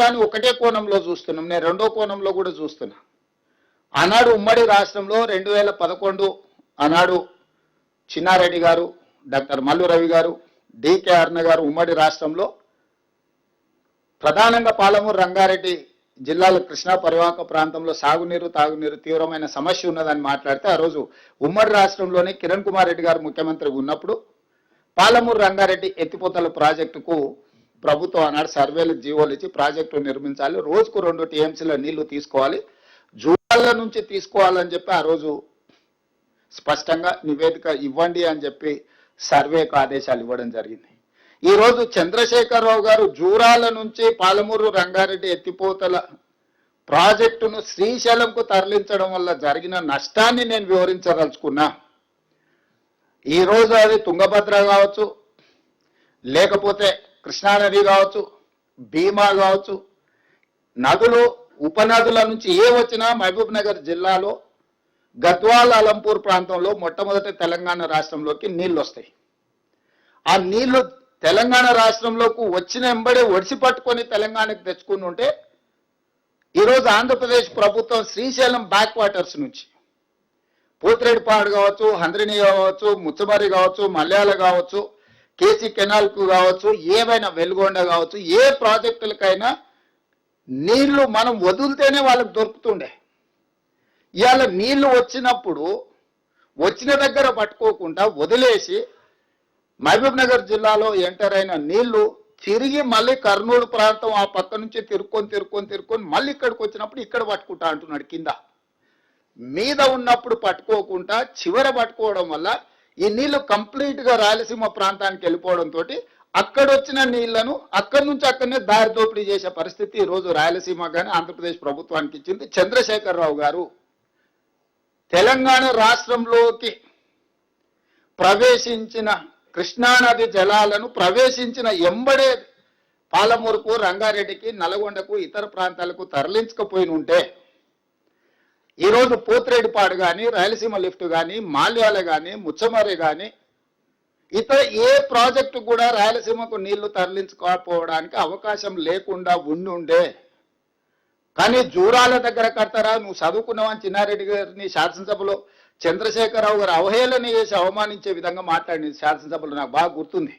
కానీ ఒకటే కోణంలో చూస్తున్నాం. నేను రెండో కోణంలో కూడా చూస్తున్నా. ఆనాడు ఉమ్మడి రాష్ట్రంలో 2011 ఆనాడు చిన్నారెడ్డి గారు, డాక్టర్ మల్లు రవి గారు, డికే అరుణ గారు ఉమ్మడి రాష్ట్రంలో ప్రధానంగా పాలమూరు రంగారెడ్డి జిల్లాలో కృష్ణా పరివాహక ప్రాంతంలో సాగునీరు తాగునీరు తీవ్రమైన సమస్య ఉన్నదని మాట్లాడితే ఆ రోజు ఉమ్మడి రాష్ట్రంలోనే కిరణ్ కుమార్ రెడ్డి గారు ముఖ్యమంత్రి ఉన్నప్పుడు పాలమూరు రంగారెడ్డి ఎత్తిపోతల ప్రాజెక్టుకు ప్రభుత్వం ఆనాడు సర్వేలు జీవోలు ఇచ్చి ప్రాజెక్టు నిర్మించాలి, రోజుకు 2 టీఎంసీల నీళ్లు తీసుకోవాలి, జూరాల నుంచి తీసుకోవాలని చెప్పి ఆ రోజు స్పష్టంగా నివేదిక ఇవ్వండి అని చెప్పి సర్వేకు ఆదేశాలు ఇవ్వడం జరిగింది. ఈ రోజు చంద్రశేఖరరావు గారు జూరాల నుంచి పాలమూరు రంగారెడ్డి ఎత్తిపోతల ప్రాజెక్టును శ్రీశైలంకు తరలించడం వల్ల జరిగిన నష్టాన్ని నేను వివరించదలుచుకున్నా. ఈ రోజు అది తుంగభద్ర కావచ్చు, లేకపోతే కృష్ణానది కావచ్చు, భీమా కావచ్చు, నదులు ఉపనదుల నుంచి ఏ వచ్చినా మహబూబ్ నగర్ జిల్లాలో గద్వాల్ అలంపూర్ ప్రాంతంలో మొట్టమొదటి తెలంగాణ రాష్ట్రంలోకి నీళ్లు వస్తాయి. ఆ నీళ్లు తెలంగాణ రాష్ట్రంలోకి వచ్చిన వెంబడే ఒడిసి పట్టుకొని తెలంగాణకు తెచ్చుకుని ఉంటే ఈరోజు ఆంధ్రప్రదేశ్ ప్రభుత్వం శ్రీశైలం బ్యాక్ వాటర్స్ నుంచి పోతిరెడ్డిపాడు కావచ్చు, హంద్రిని కావచ్చు, ముచ్చమరి కావచ్చు, మల్యాల కావచ్చు, కేసీ కెనాల్కు కావచ్చు, ఏవైనా వెలుగొండ కావచ్చు, ఏ ప్రాజెక్టులకైనా నీళ్లు మనం వదిలితేనే వాళ్ళకి దొరుకుతుండే. ఇవాళ నీళ్లు వచ్చినప్పుడు వచ్చిన దగ్గర పట్టుకోకుండా వదిలేసి మహబూబ్ నగర్ జిల్లాలో ఎంటర్ అయిన నీళ్లు తిరిగి మళ్ళీ కర్నూలు ప్రాంతం ఆ పక్క నుంచి తిరుక్కొని మళ్ళీ ఇక్కడికి వచ్చినప్పుడు ఇక్కడ పట్టుకుంటా అంటున్నాడు. కింద మీద ఉన్నప్పుడు పట్టుకోకుండా చివర పట్టుకోవడం వల్ల ఈ నీళ్లు కంప్లీట్ గా రాయలసీమ ప్రాంతానికి వెళ్ళిపోవడంతో అక్కడ వచ్చిన నీళ్లను అక్కడి నుంచి అక్కడనే దారి దోపిడీ చేసే పరిస్థితి ఈ రోజు రాయలసీమ కానీ ఆంధ్రప్రదేశ్ ప్రభుత్వానికి ఇచ్చింది. చంద్రశేఖరరావు గారు తెలంగాణ రాష్ట్రంలోకి ప్రవేశించిన కృష్ణానది జలాలను ప్రవేశించిన ఎంబడే పాలమూరుకు, రంగారెడ్డికి, నల్గొండకు, ఇతర ప్రాంతాలకు తరలించకపోయిన ఉంటే ఈరోజు పోతిరెడ్డిపాడు కానీ, రాయలసీమ లిఫ్ట్ కానీ, మాల్యాల కానీ, ముచ్చమరి కానీ ఇతర ఏ ప్రాజెక్టు కూడా రాయలసీమకు నీళ్లు తరలించుకోకపోవడానికి అవకాశం లేకుండా ఉండుండే. కానీ జూరాల దగ్గర కడతారా, నువ్వు చదువుకున్నావని చిన్నారెడ్డి గారిని శాసనసభలో చంద్రశేఖరరావు గారు అవహేళన చేసి అవమానించే విధంగా మాట్లాడింది శాసనసభలో, నాకు బాగా గుర్తుంది.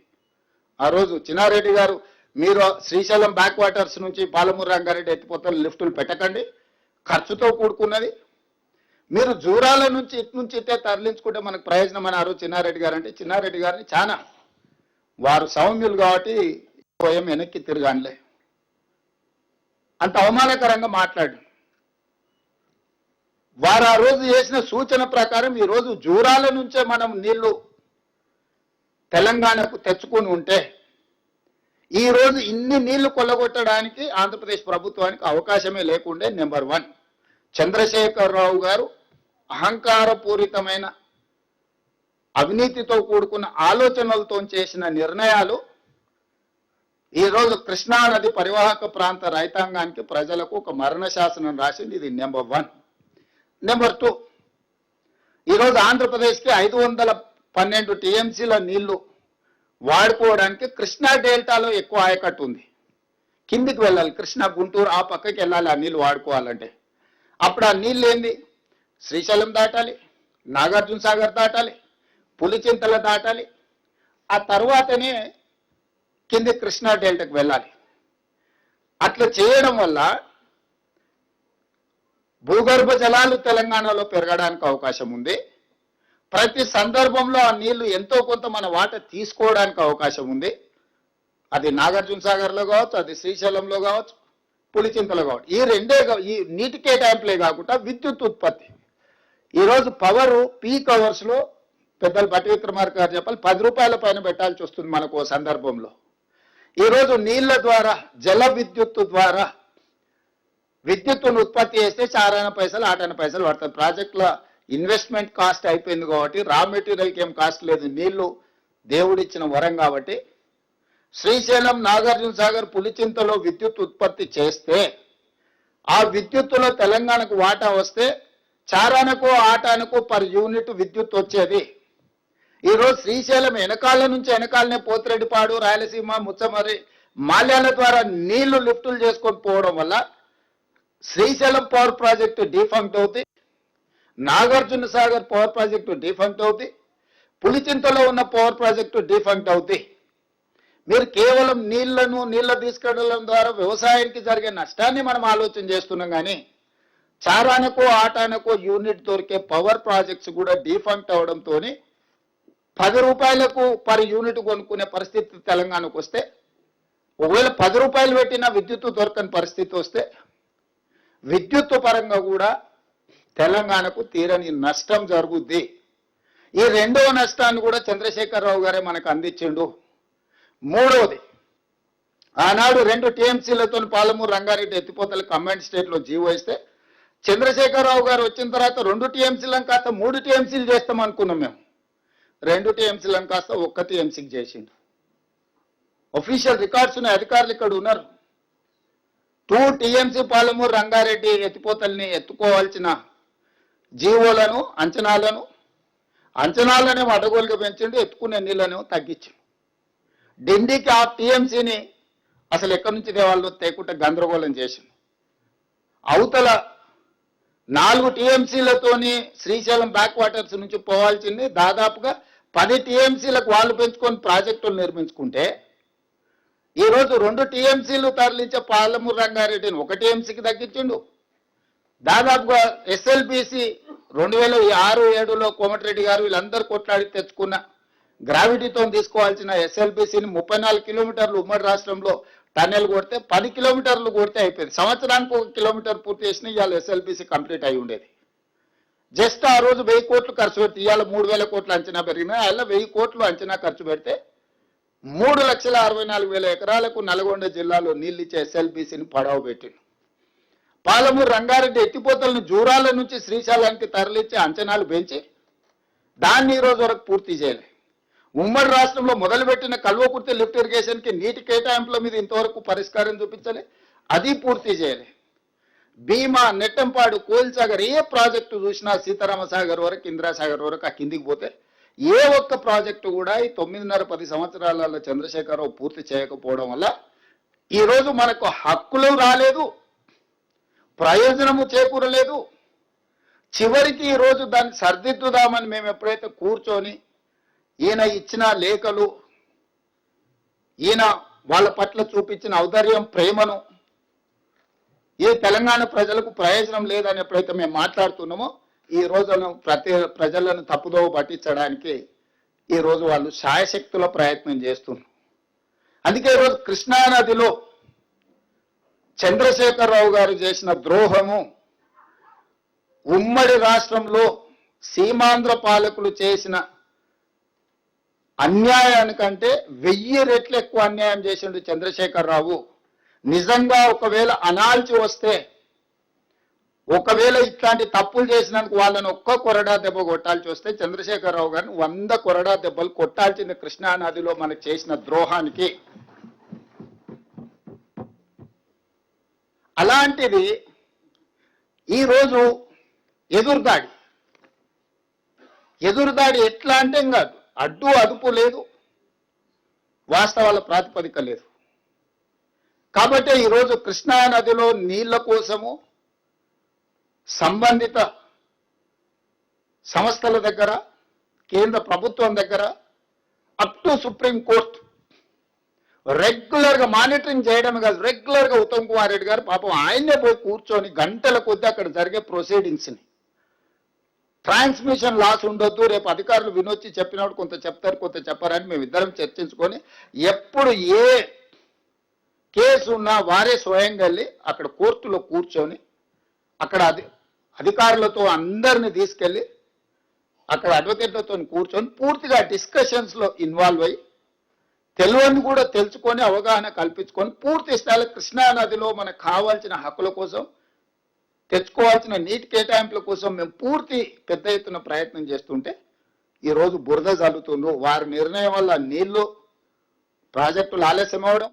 ఆ రోజు చిన్నారెడ్డి గారు, మీరు శ్రీశైలం బ్యాక్ వాటర్స్ నుంచి పాలమూరు రంగారెడ్డి ఎత్తిపోతల లిఫ్టులు పెట్టకండి, ఖర్చుతో కూడుకున్నది, మీరు జూరాల నుంచి ఇటు నుంచి ఇట్టే తరలించుకుంటే మనకు ప్రయోజనం అని ఆ రోజు చిన్నారెడ్డి గారు అంటే చిన్నారెడ్డి గారిని చాలా వారు సౌమ్యులు కాబట్టి స్వయం వెనక్కి తిరగానులే అంత అవమానకరంగా మాట్లాడు. వారు ఆ రోజు చేసిన సూచన ప్రకారం ఈ రోజు జూరాల నుంచే మనం నీళ్లు తెలంగాణకు తెచ్చుకుని ఉంటే ఈ రోజు ఇన్ని నీళ్లు కొల్లగొట్టడానికి ఆంధ్రప్రదేశ్ ప్రభుత్వానికి అవకాశమే లేకుండే. నెంబర్ 1 చంద్రశేఖరరావు గారు అహంకారపూరితమైన అవినీతితో కూడుకున్న ఆలోచనలతో చేసిన నిర్ణయాలు ఈరోజు కృష్ణానది పరివాహక ప్రాంత రైతాంగానికి ప్రజలకు ఒక మరణ శాసనం రాసింది. ఇది నెంబర్ 1. నెంబర్ 2, ఈరోజు ఆంధ్రప్రదేశ్కి 512 టీఎంసీల నీళ్లు వాడుకోవడానికి కృష్ణా డెల్టాలో ఎక్కువ ఆయకట్టు ఉంది. కిందికి వెళ్ళాలి, కృష్ణా గుంటూరు ఆ పక్కకి వెళ్ళాలి ఆ నీళ్లు వాడుకోవాలంటే. అప్పుడు ఆ నీళ్ళు ఏంది, శ్రీశైలం దాటాలి, నాగార్జున సాగర్ దాటాలి, పులిచింతల దాటాలి, ఆ తర్వాతనే కింది కృష్ణా డెల్టాకు వెళ్ళాలి. అట్లా చేయడం వల్ల భూగర్భ జలాలు తెలంగాణలో పెరగడానికి అవకాశం ఉంది. ప్రతి సందర్భంలో ఆ నీళ్లు ఎంతో కొంత మన వాట తీసుకోవడానికి అవకాశం ఉంది. అది నాగార్జున సాగర్లో కావచ్చు, అది శ్రీశైలంలో కావచ్చు, పులిచింతలో కావచ్చు. ఈ రెండే ఈ నీటి కేటాయింపులే కాకుండా విద్యుత్ ఉత్పత్తి. ఈరోజు పవరు పీక్ అవర్స్లో పెద్దలు భట్టి విక్రమార్క గారు చెప్పాలి 10 రూపాయల పైన పెట్టాల్సి వస్తుంది మనకు ఓ సందర్భంలో. ఈరోజు నీళ్ల ద్వారా జల విద్యుత్తు ద్వారా విద్యుత్తును ఉత్పత్తి చేస్తే 4 పైసలు 8 పైసలు పడుతుంది. ప్రాజెక్టుల ఇన్వెస్ట్మెంట్ కాస్ట్ అయిపోయింది కాబట్టి రా మెటీరియల్కి ఏం కాస్ట్ లేదు, నీళ్లు దేవుడిచ్చిన వరం కాబట్టి శ్రీశైలం, నాగార్జున సాగర్, పులిచింతలో విద్యుత్ ఉత్పత్తి చేస్తే ఆ విద్యుత్తులో తెలంగాణకు వాటా వస్తే 4 8 పర్ యూనిట్ విద్యుత్ వచ్చేది. ఈరోజు శ్రీశైలం వెనకాల నుంచి వెనకాలనే పోతిరెడ్డిపాడు, రాయలసీమ, ముచ్చమరి, మాల్యాల ద్వారా నీళ్లు లిఫ్టులు చేసుకొని పోవడం వల్ల శ్రీశైలం పవర్ ప్రాజెక్టు డిఫంక్ట్ అవుతుంది, Nagarjuna Sagar power project defunct అవుతుంది, పులిచింతలో ఉన్న పవర్ ప్రాజెక్టు డిఫంక్ట్ అవుతాయి. మీరు కేవలం నీళ్ల తీసుకెళ్లడం ద్వారా వ్యవసాయానికి జరిగే నష్టాన్ని మనం ఆలోచన చేస్తున్నాం, కానీ చారానకో ఆటానకో యూనిట్ దొరికే పవర్ ప్రాజెక్ట్స్ కూడా డిఫంక్ట్ అవడంతో 10 రూపాయలకు పర్ యూనిట్ కొనుక్కునే పరిస్థితి తెలంగాణకు వస్తే, ఒకవేళ 10 రూపాయలు పెట్టినా విద్యుత్తు దొరకని పరిస్థితి వస్తే విద్యుత్తు పరంగా కూడా తెలంగాణకు తీరని నష్టం జరుగుద్ది. ఈ రెండవ నష్టాన్ని కూడా చంద్రశేఖరరావు గారే మనకు అందించిండు. మూడవది, ఆనాడు 2 టీఎంసీలతో పాలమూరు రంగారెడ్డి ఎత్తిపోతల కంబైన్డ్ స్టేట్లో జీవో ఇస్తే చంద్రశేఖరరావు గారు వచ్చిన తర్వాత 2 టీఎంసీలను కాస్త 3 టీఎంసీలు చేస్తాం అనుకున్నాం. మేము 2 టీఎంసీలను కాస్త 1 టీఎంసీకి చేసిండు. ఒఫీషియల్ రికార్డ్స్ ఉన్నాయి, అధికారులు ఇక్కడ ఉన్నారు. 2 టీఎంసీ పాలమూరు రంగారెడ్డి ఎత్తిపోతల్ని ఎత్తుకోవాల్సిన జీవోలను అంచనాలనే అడగోలుగా పెంచిండు, ఎత్తుకునే నీళ్ళను తగ్గించు. ఢిల్లీకి ఆ టీఎంసీని అసలు ఎక్కడి నుంచి దేవాళ్ళు తేకుండా గందరగోళం చేసింది. అవతల 4 టీఎంసీలతోని శ్రీశైలం బ్యాక్ వాటర్స్ నుంచి పోవాల్సింది దాదాపుగా 10 టీఎంసీలకు వాళ్ళు పెంచుకొని ప్రాజెక్టులు నిర్మించుకుంటే, ఈరోజు 2 టీఎంసీలు తరలించే పాలమూరు రంగారెడ్డిని 1 టీఎంసీకి తగ్గించిండు. దాదాపుగా ఎస్ఎల్బిసి 2006-7లో కోమటిరెడ్డి గారు వీళ్ళందరూ కొట్లాడి తెచ్చుకున్న గ్రావిటీతో తీసుకోవాల్సిన ఎస్ఎల్బిసిని 34 కిలోమీటర్లు ఉమ్మడి రాష్ట్రంలో టన్నెల్ కొడితే 10 కిలోమీటర్లు కొడితే అయిపోయింది. సంవత్సరానికి 1 కిలోమీటర్ పూర్తి చేసిన ఇవాళ ఎస్ఎల్బిసి కంప్లీట్ అయి ఉండేది. జస్ట్ ఆ రోజు 1000 కోట్లు ఖర్చు పెడితే ఇవాళ 3000 కోట్లు అంచనా పెరిగినాయి. అలా 1000 కోట్లు అంచనా ఖర్చు పెడితే 3,64,000 ఎకరాలకు నల్గొండ జిల్లాలో నీళ్ళు ఇచ్చే ఎస్ఎల్బిసిని పడవ పెట్టింది. పాలమూరు రంగారెడ్డి ఎత్తిపోతలను జూరాల నుంచి శ్రీశైలానికి తరలిచ్చే అంచనాలు పెంచి దాన్ని ఈ రోజు వరకు పూర్తి చేయలేదు. ఉమ్మడి రాష్ట్రంలో మొదలుపెట్టిన కల్వకుర్తి లిఫ్ట్ ఇరిగేషన్కి నీటి కేటాయింపుల మీద ఇంతవరకు పరిష్కారం చూపించలే, అది పూర్తి చేయలే. భీమా, నెట్టంపాడు, కోయిల్సాగర్ ఏ ప్రాజెక్టు చూసినా సీతారామ సాగర్ వరకు, ఇందిరాసాగర్ వరకు ఆ కిందికి పోతే ఏ ఒక్క ప్రాజెక్టు కూడా ఈ 9.5-10 సంవత్సరాలలో చంద్రశేఖరరావు పూర్తి చేయకపోవడం వల్ల ఈరోజు మనకు హక్కులు రాలేదు, ప్రయోజనము చేకూరలేదు. చివరికి ఈరోజు దాన్ని సర్దిద్దుదామని మేము ఎప్పుడైతే కూర్చొని ఈయన ఇచ్చిన లేఖలు, ఈయన వాళ్ళ పట్ల చూపించిన ఔదార్యం, ప్రేమను, ఈ తెలంగాణ ప్రజలకు ప్రయోజనం లేదని ఎప్పుడైతే మేము మాట్లాడుతున్నామో ఈ రోజును ప్రజలను తప్పుదోవ పట్టించడానికి ఈరోజు వాళ్ళు శాయశక్తుల ప్రయత్నం చేస్తున్నారు. అందుకే ఈరోజు కృష్ణానదిలో చంద్రశేఖరరావు గారు చేసిన ద్రోహము ఉమ్మడి రాష్ట్రంలో సీమాంధ్ర పాలకులు చేసిన అన్యాయానికంటే 1000 రెట్లు ఎక్కువ అన్యాయం చేసిండు చంద్రశేఖరరావు. నిజంగా ఒకవేళ అనాల్చి వస్తే, ఒకవేళ ఇట్లాంటి తప్పులు చేసినందుకు వాళ్ళని ఒక్క కొరడా దెబ్బ కొట్టాల్సి వస్తే చంద్రశేఖరరావు గారిని 100 కొరడా దెబ్బలు కొట్టాల్సింది కృష్ణానదిలో మనకు చేసిన ద్రోహానికి. అలాంటిది ఈరోజు ఎదురుదాడి ఎట్లా అంటే ఇంకా అడ్డు అదుపు లేదు, వాస్తవాల ప్రాతిపదిక లేదు. కాబట్టి ఈరోజు కృష్ణానదిలో నీళ్ల కోసము సంబంధిత సంస్థల దగ్గర, కేంద్ర ప్రభుత్వం దగ్గర అప్ టు సుప్రీం కోర్టు రెగ్యులర్గా మానిటరింగ్ చేయడం కాదు, రెగ్యులర్గా ఉత్తమ్ కుమార్ రెడ్డి గారు పాపం ఆయన్నే పోయి కూర్చొని గంటల కొద్దీ అక్కడ జరిగే ప్రొసీడింగ్స్ని, ట్రాన్స్మిషన్ లాస్ ఉండొద్దు, రేపు అధికారులు వినొచ్చి చెప్పినప్పుడు కొంత చెప్తారు కొంత చెప్పారని మేము ఇద్దరం చర్చించుకొని ఎప్పుడు ఏ కేసు ఉన్నా వారే స్వయంగా వెళ్ళి అక్కడ కోర్టులో కూర్చొని అక్కడ అధికారులతో అందరినీ తీసుకెళ్ళి అక్కడ అడ్వకేట్లతో కూర్చొని పూర్తిగా డిస్కషన్స్లో ఇన్వాల్వ్ అయ్యి తెలియని కూడా తెలుసుకొని అవగాహన కల్పించుకొని పూర్తి స్థాయిలో కృష్ణానదిలో మనకు కావాల్సిన హక్కుల కోసం, తెచ్చుకోవాల్సిన నీటి కేటాయింపుల కోసం మేము పూర్తి పెద్ద ఎత్తున ప్రయత్నం చేస్తుంటే ఈరోజు బురద జల్లుతుండ్రు. వారి నిర్ణయం వల్ల నీళ్లు ప్రాజెక్టులు ఆలస్యం అవడం,